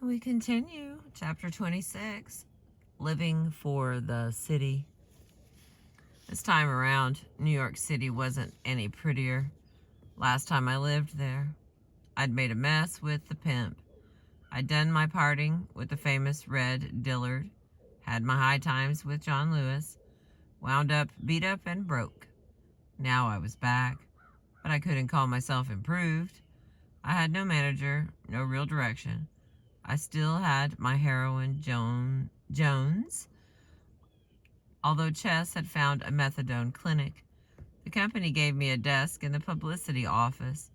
We continue. Chapter 26, Living for the City. This time around, New York City wasn't any prettier. Last time I lived there, I'd made a mess with the pimp. I'd done my parting with the famous Red Dillard, had my high times with John Lewis, wound up beat up and broke. Now I was back, but I couldn't call myself improved. I had no manager, no real direction. I still had my heroine Jones, although Chess had found a methadone clinic. The company gave me a desk in the publicity office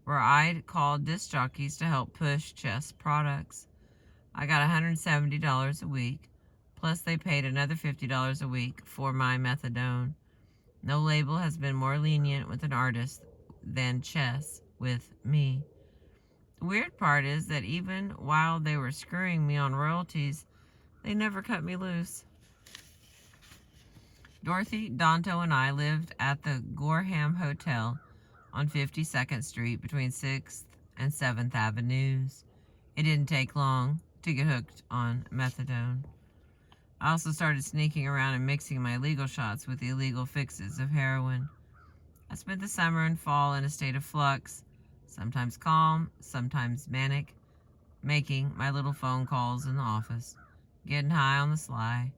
where I'd call disc jockeys to help push Chess products. I got $170 a week, plus they paid another $50 a week for my methadone. No label has been more lenient with an artist than Chess with me. The weird part is that even while they were screwing me on royalties, they never cut me loose. Dorothy, Danto, and I lived at the Gorham Hotel on 52nd Street between 6th and 7th Avenues. It didn't take long to get hooked on methadone. I also started sneaking around and mixing my legal shots with the illegal fixes of heroin. I spent the summer and fall in a state of flux, sometimes calm, sometimes manic, making my little phone calls in the office, getting high on the sly.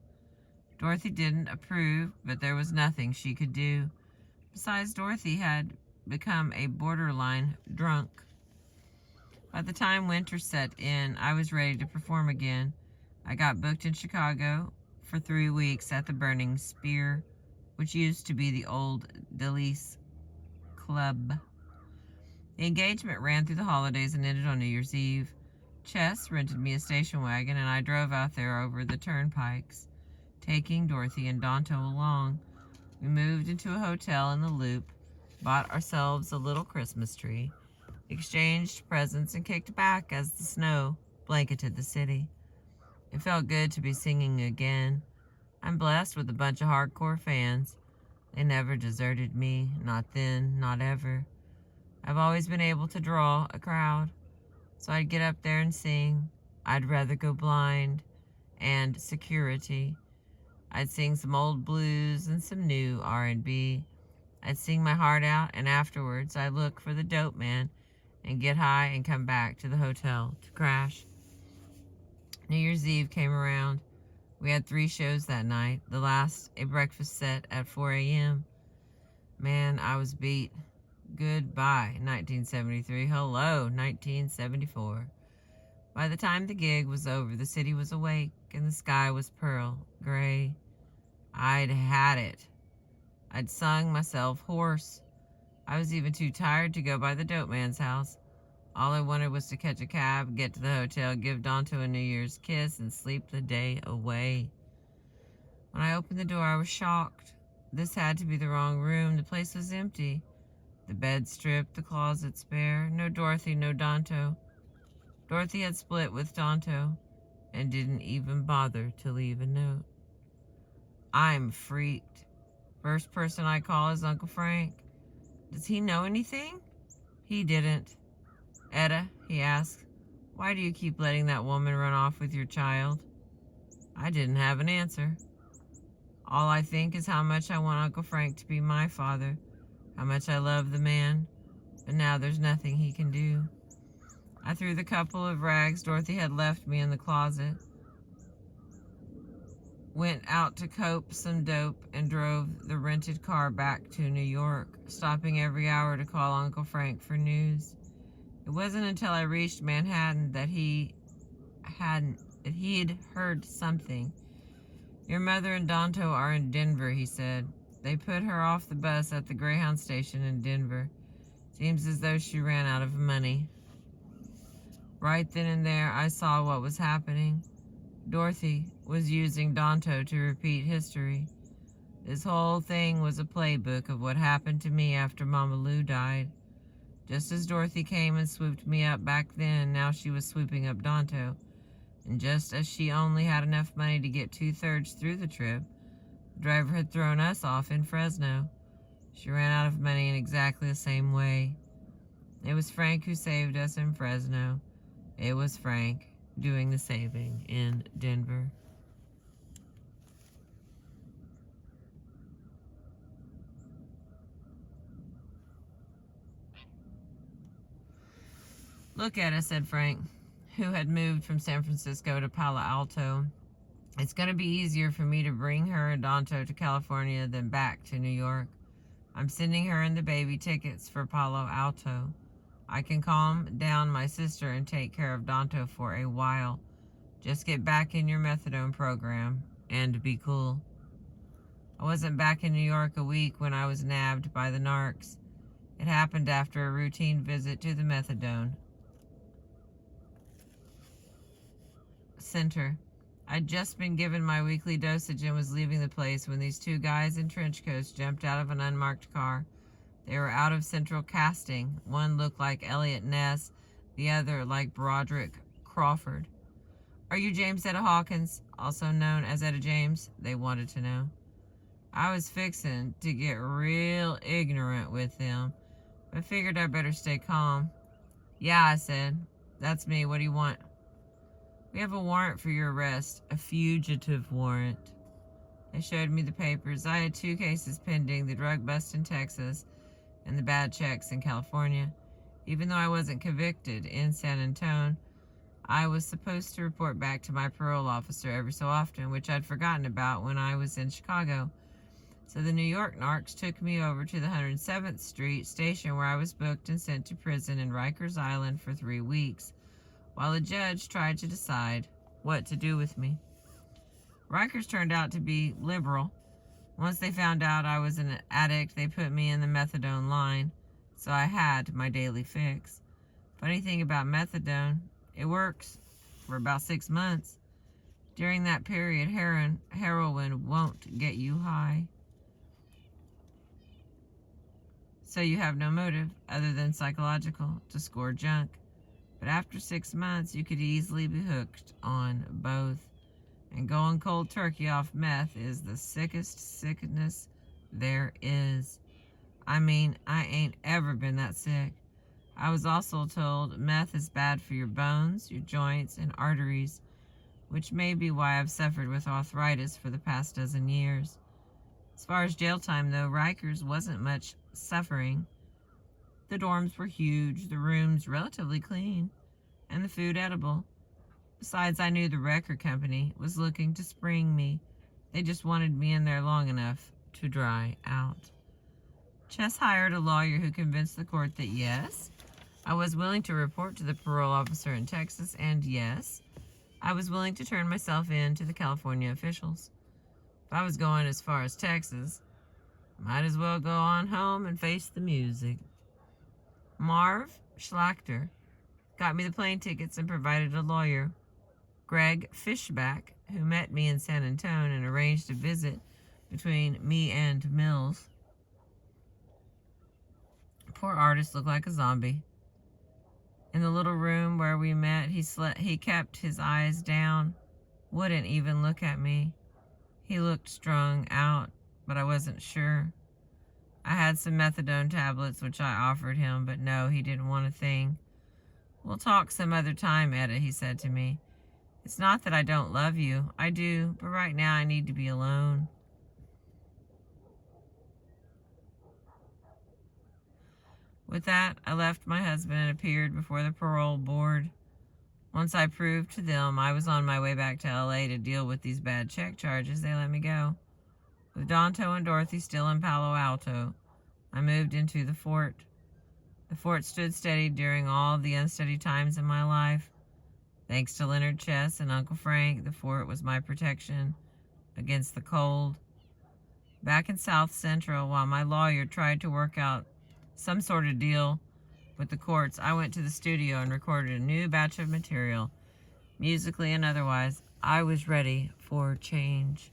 Dorothy didn't approve, but there was nothing she could do. Besides, Dorothy had become a borderline drunk. By the time winter set in, I was ready to perform again. I got booked in Chicago for 3 weeks at the Burning Spear, which used to be the old Delice Club. The engagement ran through the holidays and ended on New Year's Eve. Chess rented me a station wagon, and I drove out there over the turnpikes, taking Dorothy and Danto along. We moved into a hotel in the Loop, bought ourselves a little Christmas tree, exchanged presents, and kicked back as the snow blanketed the city. It felt good to be singing again. I'm blessed with a bunch of hardcore fans. They never deserted me, not then, not ever. I've always been able to draw a crowd, so I'd get up there and sing. I'd rather go blind and Security. I'd sing some old blues and some new R&B. I'd sing my heart out, and afterwards I'd look for the dope man and get high and come back to the hotel to crash. New Year's Eve came around. We had 3 shows that night, the last a breakfast set at 4 a.m. Man, I was beat. Goodbye, 1973. Hello, 1974. By the time the gig was over, the city was awake and the sky was pearl gray. I'd had it. I'd sung myself hoarse. I was even too tired to go by the dope man's house. All I wanted was to catch a cab, get to the hotel, give Danto a New Year's kiss, and sleep the day away. When I opened the door, I was shocked. This had to be the wrong room. The place was empty. The bed stripped, the closet bare. No Dorothy, no Danto. Dorothy had split with Danto and didn't even bother to leave a note. I'm freaked. First person I call is Uncle Frank. Does he know anything? He didn't. Etta, he asked, why do you keep letting that woman run off with your child? I didn't have an answer. All I think is how much I want Uncle Frank to be my father, how much I love the man, but now there's nothing he can do. I threw the couple of rags Dorothy had left me in the closet, went out to cope some dope, and drove the rented car back to New York, stopping every hour to call Uncle Frank for news. It wasn't until I reached Manhattan that he'd heard something. Your mother and Danto are in Denver, he said. They put her off the bus at the Greyhound station in Denver. Seems as though she ran out of money. Right then and there, I saw what was happening. Dorothy was using Danto to repeat history. This whole thing was a playbook of what happened to me after Mama Lou died. Just as Dorothy came and swooped me up back then, now she was swooping up Danto. And just as she only had enough money to get 2/3 through the trip, the driver had thrown us off in Fresno. She ran out of money in exactly the same way. It was Frank who saved us in Fresno. It was Frank. doing the saving in Denver. Look, Etta, said Frank, who had moved from San Francisco to Palo Alto. It's going to be easier for me to bring her and Danto to California than back to New York. I'm sending her and the baby tickets for Palo Alto. I can calm down my sister and take care of Danto for a while. Just get back in your methadone program and be cool. I wasn't back in New York a week when I was nabbed by the narcs. It happened after a routine visit to the methadone center. I'd just been given my weekly dosage and was leaving the place when these two guys in trench coats jumped out of an unmarked car. They were out of central casting. One looked like Elliot Ness, the other like Broderick Crawford. Are you James Etta Hawkins, also known as Etta James? They wanted to know. I was fixing to get real ignorant with them, but figured I better stay calm. Yeah, I said. That's me. What do you want? We have a warrant for your arrest, a fugitive warrant. They showed me the papers. I had 2 cases pending, the drug bust in Texas and the bad checks in California. Even though I wasn't convicted in San Antonio, I was supposed to report back to my parole officer every so often, which I'd forgotten about when I was in Chicago. So the New York narcs took me over to the 107th Street station where I was booked and sent to prison in Rikers Island for 3 weeks, while a judge tried to decide what to do with me. Rikers turned out to be liberal. Once they found out I was an addict, they put me in the methadone line, so I had my daily fix. Funny thing about methadone, it works for about 6 months. During that period, heroin won't get you high. So you have no motive, other than psychological, to score junk. But after 6 months, you could easily be hooked on both. And going cold turkey off meth is the sickest sickness there is. I mean, I ain't ever been that sick. I was also told meth is bad for your bones, your joints, and arteries, which may be why I've suffered with arthritis for the past dozen years. As far as jail time, though, Rikers wasn't much suffering. The dorms were huge, the rooms relatively clean, and the food edible. Besides, I knew the record company was looking to spring me. They just wanted me in there long enough to dry out. Chess hired a lawyer who convinced the court that yes, I was willing to report to the parole officer in Texas, and yes, I was willing to turn myself in to the California officials. If I was going as far as Texas, might as well go on home and face the music. Marv Schlachter got me the plane tickets and provided a lawyer. Greg Fishback, who met me in San Antonio and arranged a visit between me and Mills. Poor artist looked like a zombie. In the little room where we met, he kept his eyes down, wouldn't even look at me. He looked strung out, but I wasn't sure. I had some methadone tablets, which I offered him, but no, he didn't want a thing. We'll talk some other time, Etta, he said to me. It's not that I don't love you. I do, but right now I need to be alone. With that, I left my husband and appeared before the parole board. Once I proved to them I was on my way back to LA to deal with these bad check charges, they let me go. With Danto and Dorothy still in Palo Alto, I moved into the fort. The fort stood steady during all the unsteady times in my life. Thanks to Leonard Chess and Uncle Frank, the fort was my protection against the cold. Back in South Central, while my lawyer tried to work out some sort of deal with the courts, I went to the studio and recorded a new batch of material. Musically and otherwise, I was ready for change.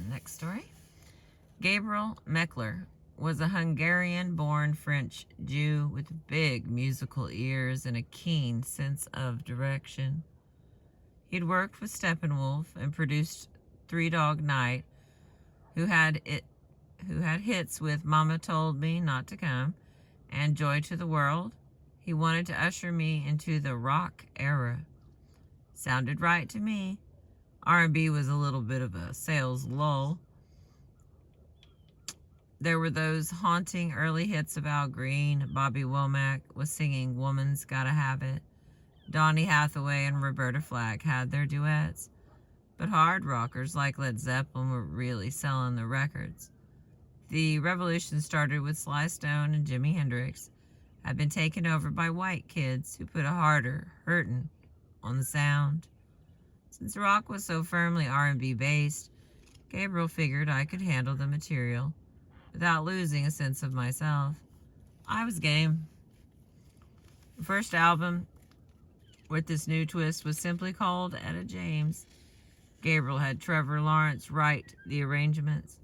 Next story. Gabriel Meckler was a Hungarian-born French Jew with big musical ears and a keen sense of direction. He'd worked with Steppenwolf and produced Three Dog Night, who had hits with Mama Told Me Not to Come and Joy to the World. He wanted to usher me into the rock era. Sounded right to me. R&B was a little bit of a sales lull. There were those haunting early hits of Al Green. Bobby Womack was singing Woman's Gotta Have It. Donny Hathaway and Roberta Flack had their duets. But hard rockers like Led Zeppelin were really selling the records. The revolution started with Sly Stone and Jimi Hendrix, had been taken over by white kids who put a harder hurtin' on the sound. Since rock was so firmly R&B based, Gabriel figured I could handle the material without losing a sense of myself. I was game. The first album with this new twist was simply called Etta James. Gabriel had Trevor Lawrence write the arrangements.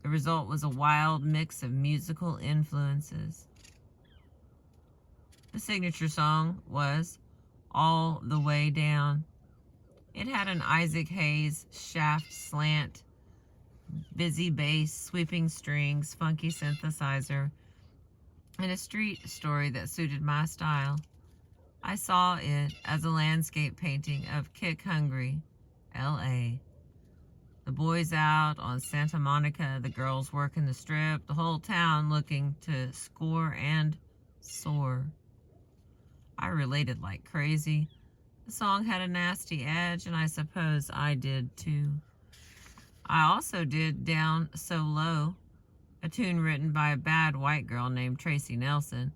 The result was a wild mix of musical influences. The signature song was All the Way Down. It had an Isaac Hayes shaft slant, busy bass, sweeping strings, funky synthesizer, and a street story that suited my style. I saw it as a landscape painting of kick-hungry L.A. The boys out on Santa Monica, the girls working the strip, the whole town looking to score and soar. I related like crazy. The song had a nasty edge, and I suppose I did too. I also did Down So Low, a tune written by a bad white girl named Tracy Nelson,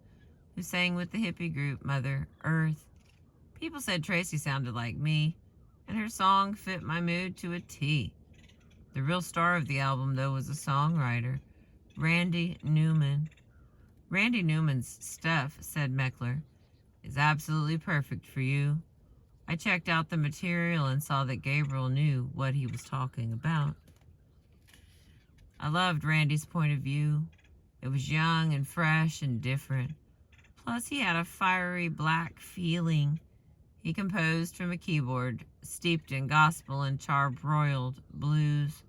who sang with the hippie group Mother Earth. People said Tracy sounded like me, and her song fit my mood to a T. The real star of the album, though, was a songwriter, Randy Newman. Randy Newman's stuff, said Meckler, is absolutely perfect for you. I checked out the material and saw that Gabriel knew what he was talking about. I loved Randy's point of view. It was young and fresh and different. Plus, he had a fiery black feeling. He composed from a keyboard steeped in gospel and charbroiled blues.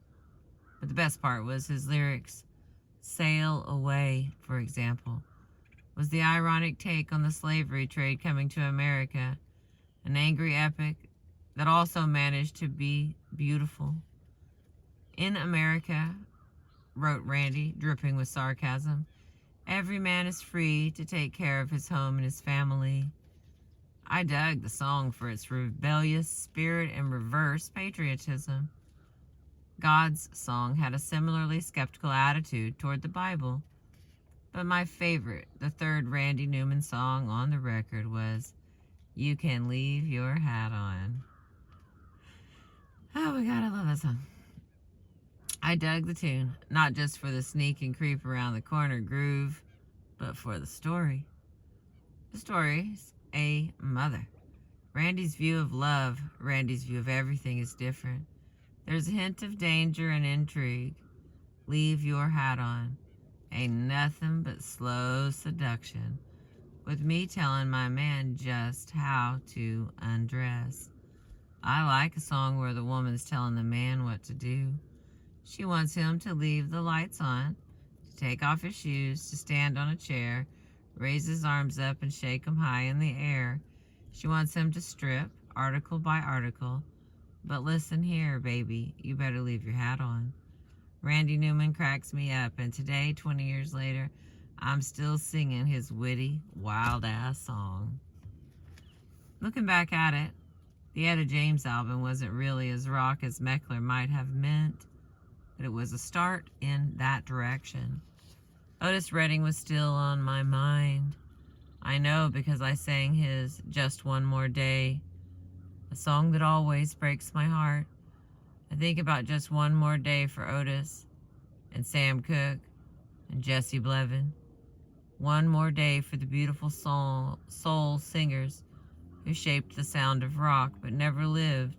But the best part was his lyrics. Sail Away, for example, was the ironic take on the slavery trade coming to America, an angry epic that also managed to be beautiful. In America, wrote Randy, dripping with sarcasm, every man is free to take care of his home and his family. I dug the song for its rebellious spirit and reverse patriotism. God's Song had a similarly skeptical attitude toward the Bible. But my favorite, the third Randy Newman song on the record, was You Can Leave Your Hat On. Oh my God, I love that song. I dug the tune, not just for the sneak and creep around the corner groove, but for the story. The story's a mother. Randy's view of love, Randy's view of everything is different. There's a hint of danger and intrigue. Leave your hat on. Ain't nothing but slow seduction, with me telling my man just how to undress. I like a song where the woman's telling the man what to do. She wants him to leave the lights on, to take off his shoes, to stand on a chair, raise his arms up and shake them high in the air. She wants him to strip, article by article. But listen here, baby, you better leave your hat on. Randy Newman cracks me up, and today, 20 years later, I'm still singing his witty, wild-ass song. Looking back at it, the Etta James album wasn't really as rock as Meckler might have meant, but it was a start in that direction. Otis Redding was still on my mind. I know because I sang his Just One More Day, a song that always breaks my heart. I think about Just One More Day for Otis and Sam Cooke and Jesse Blevin. One more day for the beautiful soul singers who shaped the sound of rock but never lived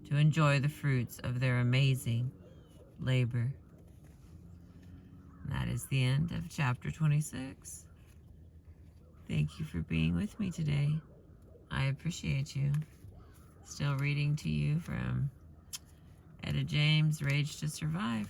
to enjoy the fruits of their amazing labor. And that is the end of chapter 26. Thank you for being with me today. I appreciate you. Still reading to you from Etta James, Rage to Survive.